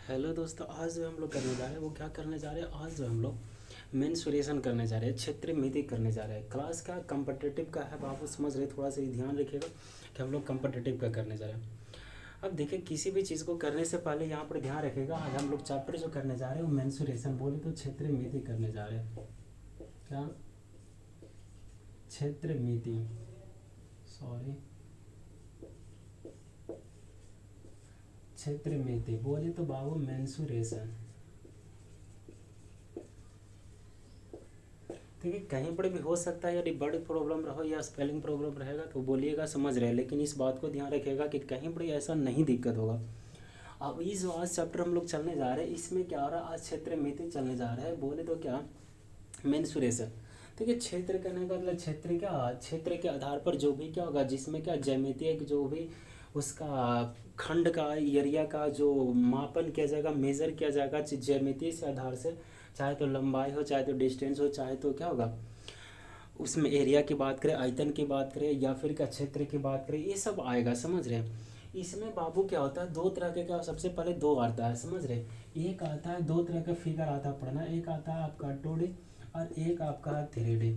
Hello दोस्तों, आज जो हम लोग करने जा रहे हैं वो क्या करने जा रहे हैं। आज जो हम लोग मेंसुरेशन करने जा रहे हैं, क्षेत्रीय मिति करने जा रहे हैं। क्लास का कम्पिटिटिव का है बाबू, समझ रहे, थोड़ा सा ध्यान रखिएगा कि हम लोग कम्पिटिटिव का करने जा रहे हैं। अब देखिए, किसी भी चीज़ को करने से पहले यहाँ पर ध्यान रखिएगा। आज हम लोग चैप्टर जो करने जा रहे हैं वो मेंसुरेशन, बोले तो क्षेत्रीय मिति करने जा रहे हैं। क्या? क्षेत्र मिति, सॉरी, क्षेत्र मिति बोले तो बाबू मेंसुरेशन। देखिए, कहीं पर भी हो सकता है, यदि बड़ी प्रॉब्लम रहो या स्पेलिंग प्रॉब्लम रहेगा तो बोलिएगा, समझ रहे हैं, लेकिन इस बात को ध्यान रखिएगा कि कहीं पर ऐसा नहीं दिक्कत होगा। अब इस जो आज चैप्टर हम लोग चलने जा रहे हैं, इसमें क्या हो रहा है, आज क्षेत्र मिति चलने जा रहा है। बोले तो क्या, मेंसुरेशन। देखिए, क्षेत्र कहने का मतलब क्षेत्र क्या, क्षेत्र के आधार पर जो भी क्या होगा, जिसमें क्या ज्यामितीय जो भी उसका खंड का, एरिया का जो मापन किया जाएगा, मेजर किया जाएगा ज्यामितीय से आधार से, चाहे तो लंबाई हो, चाहे तो डिस्टेंस हो, चाहे तो क्या होगा उसमें एरिया की बात करें, आयतन की बात करें, या फिर क्या क्षेत्र की बात करें, ये सब आएगा, समझ रहे हैं। इसमें बाबू क्या होता है, दो तरह के, क्या सबसे पहले दो आता है, समझ रहे। एक आता है, दो तरह का फिगर आता है पढ़ना, एक आता है आपका 2D और एक आपका 3D।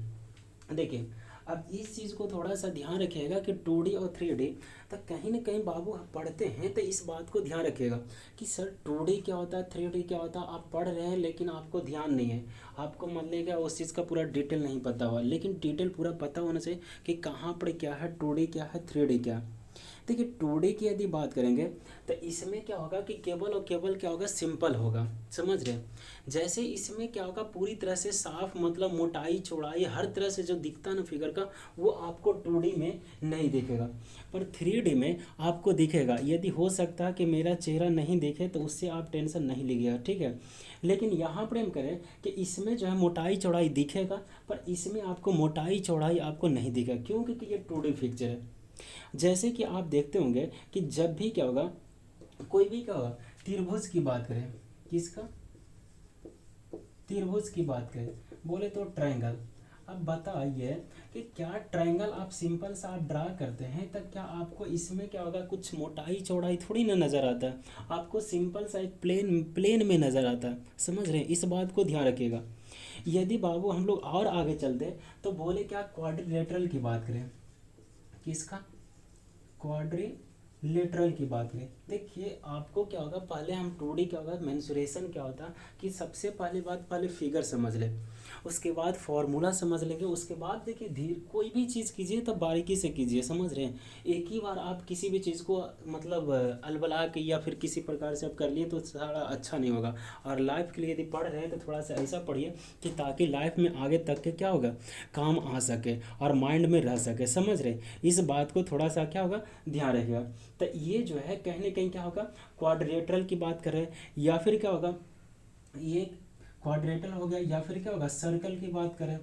देखिए, अब इस चीज़ को थोड़ा सा ध्यान रखिएगा कि 2D और 3D, तो कहीं ना कहीं बाबू आप पढ़ते हैं तो इस बात को ध्यान रखिएगा कि सर 2D क्या होता है, 3D क्या होता है। आप पढ़ रहे हैं लेकिन आपको ध्यान नहीं है, आपको मतलब क्या उस चीज़ का पूरा डिटेल नहीं पता हुआ, लेकिन डिटेल पूरा पता होना चाहिए कि कहाँ पर क्या है, 2D क्या है, 3D क्या है। देखिए, 2D की यदि बात करेंगे तो इसमें क्या होगा कि केवल और केवल क्या होगा, सिंपल होगा, समझ रहे हैं। जैसे इसमें क्या होगा, पूरी तरह से साफ, मतलब मोटाई चौड़ाई हर तरह से जो दिखता है ना फिगर का, वो आपको 2D में नहीं दिखेगा, पर 3D में आपको दिखेगा। यदि हो सकता है कि मेरा चेहरा नहीं दिखे तो उससे आप टेंशन नहीं लीजिएगा, ठीक है। लेकिन यहाँ पर हम करें कि इसमें जो है मोटाई चौड़ाई दिखेगा, पर इसमें आपको मोटाई चौड़ाई आपको नहीं दिखेगा, क्यों? क्योंकि ये 2D पिक्चर है। जैसे कि आप देखते होंगे कि जब भी क्या होगा, कोई भी क्या होगा, त्रिभुज की बात करें, किसका, त्रिभुज की बात करें, बोले तो ट्रायंगल। अब बताइए कि क्या ट्रायंगल आप सिंपल सा आप ड्रा करते हैं तब क्या आपको इसमें क्या होगा, कुछ मोटाई चौड़ाई थोड़ी ना नज़र आता है, आपको सिंपल सा एक प्लेन प्लेन में नज़र आता है, समझ रहे हैं। इस बात को ध्यान रखिएगा। यदि बाबू हम लोग और आगे चलते तो बोले क्या, क्वाड्रिलेटरल की बात करें, किसका, क्वाड्रिलेटरल की बात करें। देखिए, आपको क्या होगा, पहले हम 2D क्या होगा, मेंसुरेशन क्या होता है कि सबसे पहली बात, पहले फिगर समझ ले, उसके बाद फॉर्मूला समझ लेंगे, उसके बाद देखिए धीरे कोई भी चीज़ कीजिए तो बारीकी से कीजिए, समझ रहे हैं। एक ही बार आप किसी भी चीज़ को मतलब अलबला के या फिर किसी प्रकार से आप कर लिए तो सारा अच्छा नहीं होगा। और लाइफ के लिए यदि पढ़ रहे हैं तो थोड़ा सा ऐसा पढ़िए कि ताकि लाइफ में आगे तक के क्या होगा, काम आ सके और माइंड में रह सके, समझ रहे। इस बात को थोड़ा सा क्या होगा, ध्यान रखिएगा। तो ये जो है कहीं ना कहीं क्या होगा, क्वाड्रिलेटरल की बात करें, या फिर क्या होगा, ये क्वाड्रेटल हो गया, या फिर क्या होगा, सर्कल की बात करें,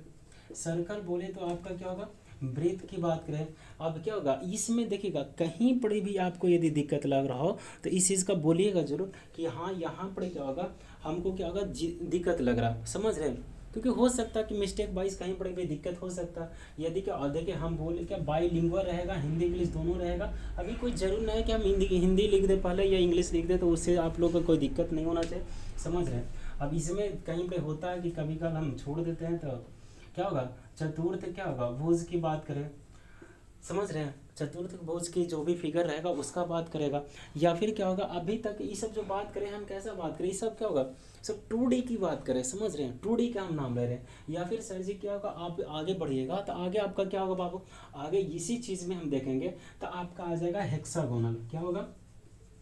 सर्कल बोले तो आपका क्या होगा, ब्रेथ की बात करें। अब क्या होगा, इसमें देखिएगा कहीं पर भी आपको यदि दिक्कत लग रहा हो तो इस चीज़ का बोलिएगा जरूर कि हाँ यहाँ पर क्या होगा, हमको क्या होगा, दिक्कत लग रहा, समझ रहे हैं। क्योंकि हो सकता है कि मिस्टेक वाइज कहीं पर भी दिक्कत हो सकता है। यदि क्या, और देखिए हम बोले क्या, बाईलिंगुअल रहेगा, हिंदी इंग्लिश दोनों रहेगा। अभी कोई जरूर नहीं है कि हम हिंदी लिख दे पहले या इंग्लिश लिख दे, तो उससे आप लोग को कोई दिक्कत नहीं होना चाहिए, समझ रहे हैं। अब इसमें कहीं पे होता है कि कभी कभी हम छोड़ देते हैं तो क्या होगा, चतुर्थ क्या होगा, भुज की बात करें, समझ रहे हैं, चतुर्थ भुज की जो भी फिगर रहेगा उसका बात करेगा। या फिर क्या होगा, अभी तक ये सब जो बात करें, हम कैसा बात करें, ये सब क्या होगा, सब 2D की बात करें, समझ रहे हैं, 2D का हम नाम ले रहे हैं। या फिर सर जी क्या होगा, आप आगे बढ़िएगा तो आगे आपका क्या होगा बाबू, आगे इसी चीज़ में हम देखेंगे तो आपका आ जाएगा हेक्सागोनल, क्या होगा,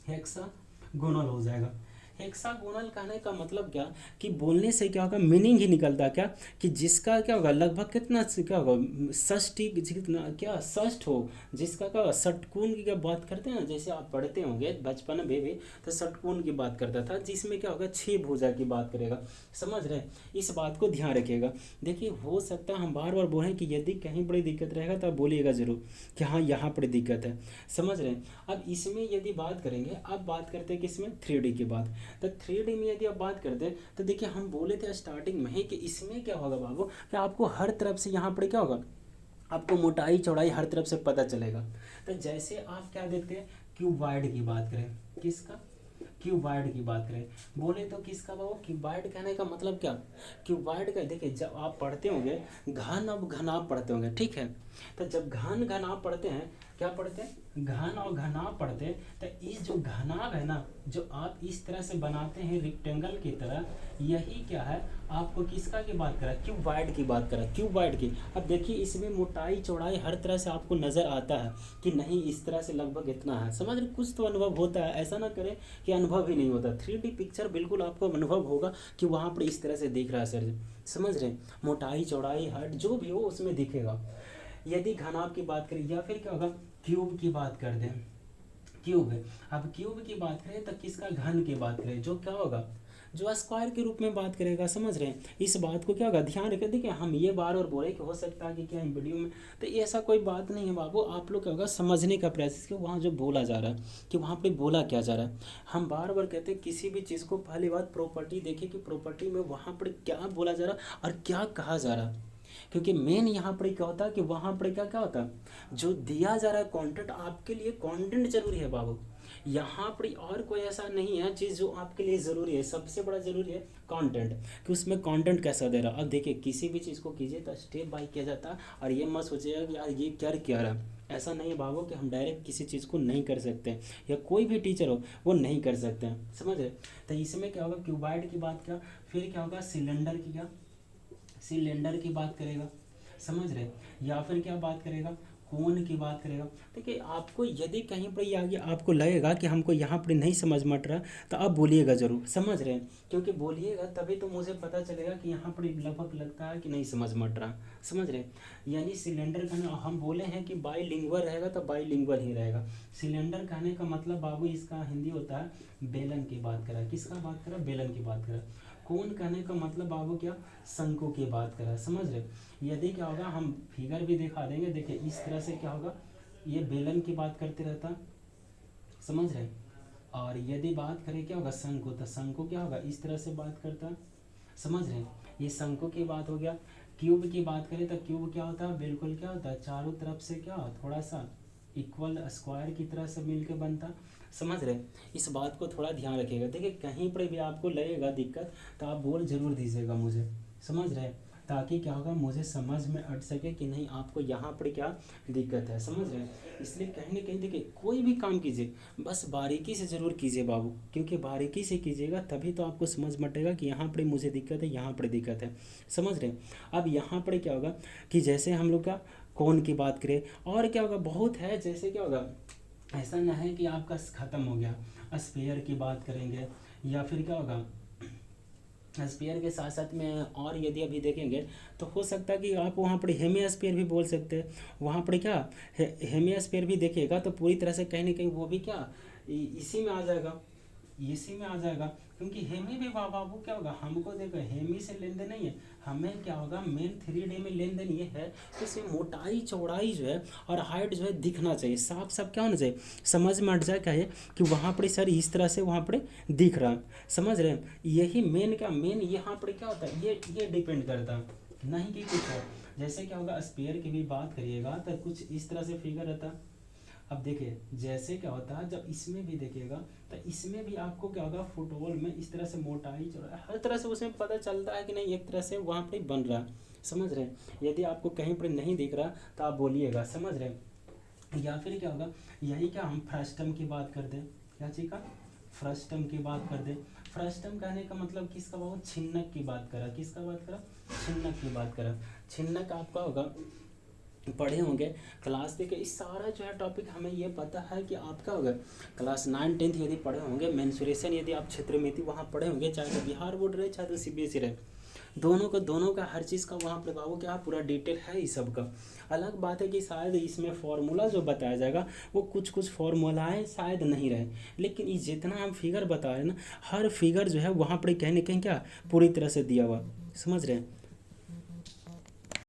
हेक्सागोनल हो जाएगा। हेक्सागोनल कहने का मतलब क्या, कि बोलने से क्या होगा, मीनिंग ही निकलता क्या, कि जिसका क्या होगा, लगभग कितना क्या होगा, षष्ठी जितना क्या षष्ठ हो, जिसका क्या होगा, षटकोण की क्या बात करते हैं, जैसे आप पढ़ते होंगे बचपन में भी, तो षटकोण की बात करता था, जिसमें क्या होगा, 6 भुजा की बात करेगा, समझ रहे हैं। इस बात को ध्यान रखिएगा। देखिए, हो सकता है हम बार बार बोलें कि यदि कहीं बड़ी दिक्कत रहेगा तो आप बोलिएगा जरूर कि हाँ यहाँ पर दिक्कत है, समझ रहे हैं। अब इसमें यदि बात करेंगे, अब बात करते हैं किसमें, 3D की बात। तो 3D में यदि आप बात करते हैं तो देखिए, हम बोले थे स्टार्टिंग में ही कि इसमें क्या होगा बाबू, कि आपको हर तरफ से यहाँ पर क्या होगा, आपको मोटाई चौड़ाई हर तरफ से पता चलेगा। तो जैसे आप क्या देखते हैं, क्यूबॉइड की बात करें, किसका, क्यूबॉइड की बात करें, बोले तो किसका बाबू, क्यूबॉइड कहने का मतलब क्या, क्यूबॉइड का देखिए जब आप पढ़ते होंगे घन अब घनाभ पढ़ते होंगे, ठीक है, तो जब घन घनाभ पढ़ते हैं, क्या पढ़ते हैं, घन और घनाभ पढ़ते हैं, तो इस जो घनाभ है ना, जो आप इस तरह से बनाते हैं रेक्टेंगल की तरह, यही क्या है, आपको किसका की बात करा, क्यूबॉइड की बात करा, क्यूबॉइड की। अब देखिए इसमें मोटाई चौड़ाई हर तरह से आपको नज़र आता है कि नहीं इस तरह से लगभग इतना है, समझ रहे, कुछ तो अनुभव होता है, ऐसा ना करें कि अनुभव ही नहीं होता। 3D पिक्चर बिल्कुल आपको अनुभव होगा कि वहाँ पर इस तरह से दिख रहा है सर, समझ रहे, मोटाई चौड़ाई हाइट जो भी हो उसमें दिखेगा। यदि घनाभ की बात करें या फिर क्या होगा, क्यूब की बात कर दें, क्यूब है, अब क्यूब की बात करें तो किसका, घन की बात करें, जो क्या होगा, जो स्क्वायर के रूप में बात करेगा, समझ रहे हैं। इस बात को क्या होगा, ध्यान रखें। देखिए हम ये बार बार बोले कि हो सकता है कि क्या वीडियो में, तो ये ऐसा कोई बात नहीं है बाबू, आप लोग क्या होगा समझने का प्रयास कि वहाँ जो बोला जा रहा है कि वहाँ पे बोला क्या जा रहा है। हम बार बार कहते हैं किसी भी चीज़ को पहली बात प्रॉपर्टी देखिए कि प्रॉपर्टी में वहाँ पर क्या बोला जा रहा है और क्या कहा जा रहा है, क्योंकि मेन यहाँ पर क्या होता है कि वहाँ पर क्या क्या होता है, जो दिया जा रहा है कंटेंट, आपके लिए कंटेंट जरूरी है बाबू। यहाँ पर और कोई ऐसा नहीं है चीज़ जो आपके लिए ज़रूरी है, सबसे बड़ा ज़रूरी है कंटेंट, कि उसमें कंटेंट कैसा दे रहा है। अब देखिए किसी भी चीज़ को कीजिए तो स्टेप बाय किया जाता है, और ये मत सोचिएगा कि यार ये क्या रहा है, ऐसा नहीं है बाबू कि हम डायरेक्ट किसी चीज़ को नहीं कर सकते, या कोई भी टीचर हो वो नहीं कर सकते हैं, समझ रहे। तो इसमें क्या होगा, क्यूबॉइड की बात क्या, फिर क्या होगा, सिलेंडर की क्या, सिलेंडर की बात करेगा, समझ रहे, या फिर क्या बात करेगा, कोण की बात करेगा। देखिए आपको यदि कहीं पर आगे आपको लगेगा कि हमको यहाँ पर नहीं समझ मट रहा, तो आप बोलिएगा ज़रूर, समझ रहे हैं, क्योंकि बोलिएगा तभी तो मुझे पता चलेगा कि यहाँ पर लगभग लगता है कि नहीं समझ मट रहा, समझ रहे। यानी सिलेंडर कहने, हम बोले हैं कि बाईलिंगुअल रहेगा तो बाईलिंगुअल ही रहेगा। सिलेंडर कहने का मतलब बाबू इसका हिंदी होता है बेलन की बात करा, किसका बात करा, बेलन की बात करा। कोण कहने का मतलब बाबू क्या, शंकु की बात करा, समझ रहे। यदि क्या होगा, हम फिगर भी दिखा देंगे, देखिए इस तरह से क्या होगा, ये बेलन की बात करते रहता, समझ रहे। और यदि बात करें क्या होगा, शंकु, तो शंकु क्या होगा, इस तरह से बात करता, समझ रहे। ये शंकु की बात हो गया। क्यूब की बात करें तो क्यूब क्या होता है, बिल्कुल क्या होता है, चारों तरफ से क्या थोड़ा सा इक्वल स्क्वायर की तरह से मिलके बनता, समझ रहे। इस बात को थोड़ा ध्यान रखिएगा। देखिए कहीं पर भी आपको लगेगा दिक्कत तो आप बोल जरूर दीजिएगा मुझे, समझ रहे, ताकि क्या होगा मुझे समझ में अट सके कि नहीं आपको यहाँ पर क्या दिक्कत है, समझ रहे हैं। इसलिए कहीं ना कहीं देखिए कोई भी काम कीजिए बस बारीकी से ज़रूर कीजिए बाबू, क्योंकि बारीकी से कीजिएगा तभी तो आपको समझ मटेगा कि यहाँ पर मुझे दिक्कत है, यहाँ पर दिक्कत है, समझ रहे। अब यहाँ पर क्या होगा कि जैसे हम लोग का कोण की बात करें, और क्या होगा बहुत है, जैसे क्या होगा, ऐसा ना है कि आपका ख़त्म हो गया। स्पेयर की बात करेंगे, या फिर क्या होगा, स्पेयर के साथ साथ में और यदि अभी देखेंगे तो हो सकता है कि आप वहाँ पर हेमिस्फीयर भी बोल सकते हैं। वहाँ पर क्या हेमिस्फीयर भी देखिएगा तो पूरी तरह से कहीं ना कहीं वो भी क्या इसी में आ जाएगा, इसी में आ जाएगा, क्योंकि हेमी भी बाबू क्या होगा, हमको देखो हेमी से लेन देन नहीं है, हमें क्या होगा मेन 3D में लेन देन ये है कि इसमें मोटाई चौड़ाई जो है और हाइट जो है दिखना चाहिए, साफ साफ क्या होना चाहिए, समझ में अट जाए क्या है कि वहाँ पर सर इस तरह से वहाँ पर दिख रहा है, समझ रहे हैं। यही मेन क्या, मेन यहाँ पर क्या होता है, ये डिपेंड करता है, नहीं कि कुछ और। जैसे क्या होगा, स्पेयर की भी बात करिएगा तो कुछ इस तरह से फिगर रहता है। अब देखिए जैसे क्या होता है, जब इसमें भी देखिएगा तो इसमें भी आपको क्या होगा, फुटबॉल में इस तरह से मोटाई चौड़ाई हर तरह से उसमें पता चलता है कि नहीं एक तरह से वहाँ पर बन रहा है, समझ रहे हैं। यदि आपको कहीं पर नहीं दिख रहा तो आप बोलिएगा, समझ रहे हैं। या फिर क्या होगा, यही क्या हम फ्रस्टम की बात कर दें, क्या चीज़ का, फ्रस्टम की बात कर दें। फ्रस्टम कहने का मतलब किसका बाबू, छिन्नक की बात करा, किसका बात करा, छिन्नक की बात करा। छिन्नक आपका होगा पढ़े होंगे क्लास के, इस सारा जो है टॉपिक हमें ये पता है कि आपका होगा क्लास 9 10 यदि पढ़े होंगे, मेंसुरेशन यदि आप क्षेत्र में थी वहाँ पढ़े होंगे, चाहे तो बिहार बोर्ड रहे चाहे तो CBSE रहे, दोनों का हर चीज़ का वहाँ पर बाबू क्या पूरा डिटेल है इस सब का। अलग बात है कि शायद इसमें फार्मूला जो बताया जाएगा वो कुछ फार्मूलाएँ शायद नहीं रहे, लेकिन ये जितना हम फिगर बता रहे हैं ना, हर फिगर जो है वहाँ पर कहीं ना कहीं क्या पूरी तरह से दिया हुआ, समझ रहे हैं।